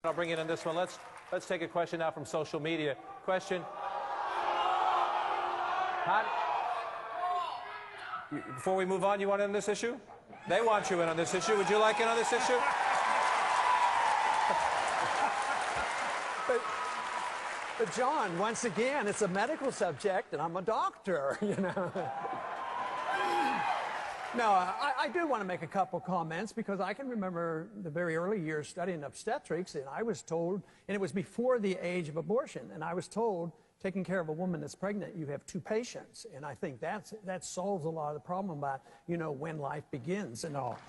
I'll bring in on this one. Let's take a question now from social media. Question. Before we move on, you want in on this issue? They want you in on this issue. Would you like in on this issue? But John, once again, it's a medical subject, and I'm a doctor, you know. No, I do want to make a couple comments because I can remember the very early years studying obstetrics, and I was told, and it was before the age of abortion, and I was told, taking care of a woman that's pregnant, you have 2 patients, and I think that solves a lot of the problem about, you know, when life begins and all.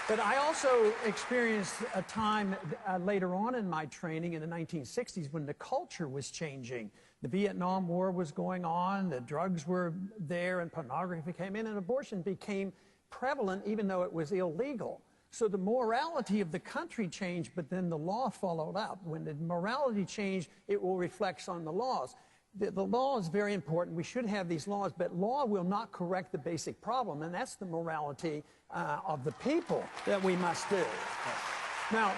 But I also experienced a time later on in my training in the 1960s when the culture was changing. The Vietnam War was going on, the drugs were there, and pornography came in, and abortion became prevalent even though it was illegal. So the morality of the country changed, but then the law followed up. When the morality changed, it will reflect on the laws. The law is very important. We should have these laws, but law will not correct the basic problem, and that's the morality of the people that we must do. Now,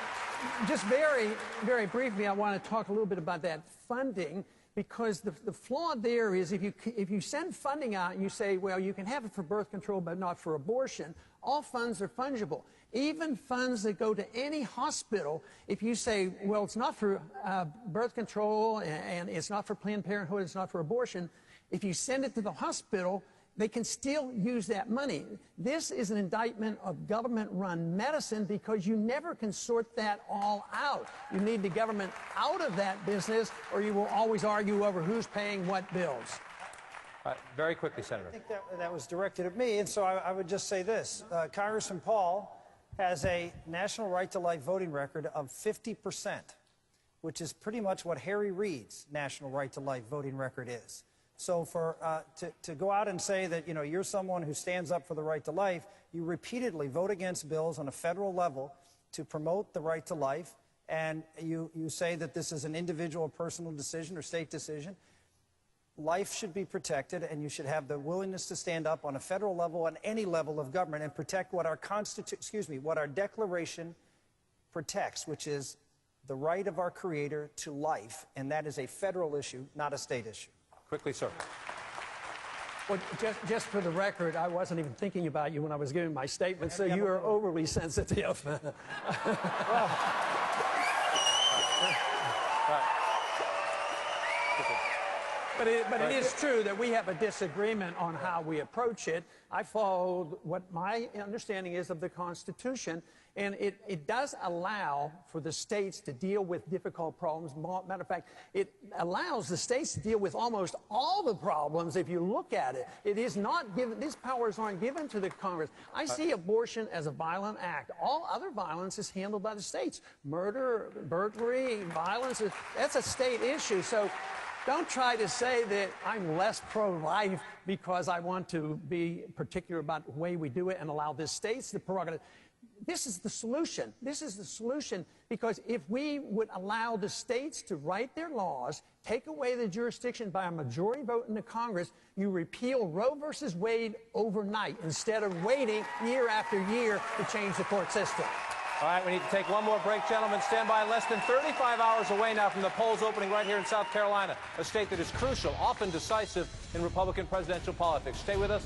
just very, very briefly, I want to talk a little bit about that funding, because the flaw there is if you send funding out and you say, well, you can have it for birth control but not for abortion, all funds are fungible. Even funds that go to any hospital, if you say, well, it's not for birth control and it's not for Planned Parenthood, it's not for abortion, if you send it to the hospital, they can still use that money. This is an indictment of government-run medicine because you never can sort that all out. You need the government out of that business, or you will always argue over who's paying what bills. Very quickly, Senator. I think that was directed at me, and so I would just say this. Congressman Paul has a national right-to-life voting record of 50%, which is pretty much what Harry Reid's national right-to-life voting record is. So to go out and say that, you know, you're someone who stands up for the right to life, you repeatedly vote against bills on a federal level to promote the right to life, and you say that this is an individual personal decision or state decision. Life should be protected, and you should have the willingness to stand up on a federal level, on any level of government, and protect what our what our Declaration protects, which is the right of our Creator to life, and that is a federal issue, not a state issue. Quickly, sir. Well, just for the record, I wasn't even thinking about you when I was giving my statement, so you are overly sensitive. But it is true that we have a disagreement on how we approach it. I followed what my understanding is of the Constitution, and it does allow for the states to deal with difficult problems. Matter of fact, it allows the states to deal with almost all the problems if you look at it. It is not given, these powers aren't given to the Congress. I see abortion as a violent act. All other violence is handled by the states. Murder, burglary, violence, that's a state issue. So don't try to say that I'm less pro-life because I want to be particular about the way we do it and allow the states the prerogative. This is the solution. This is the solution, because if we would allow the states to write their laws, take away the jurisdiction by a majority vote in the Congress, you repeal Roe versus Wade overnight instead of waiting year after year to change the court system. All right, we need to take one more break, gentlemen. Stand by. Less than 35 hours away now from the polls opening right here in South Carolina, a state that is crucial, often decisive in Republican presidential politics. Stay with us.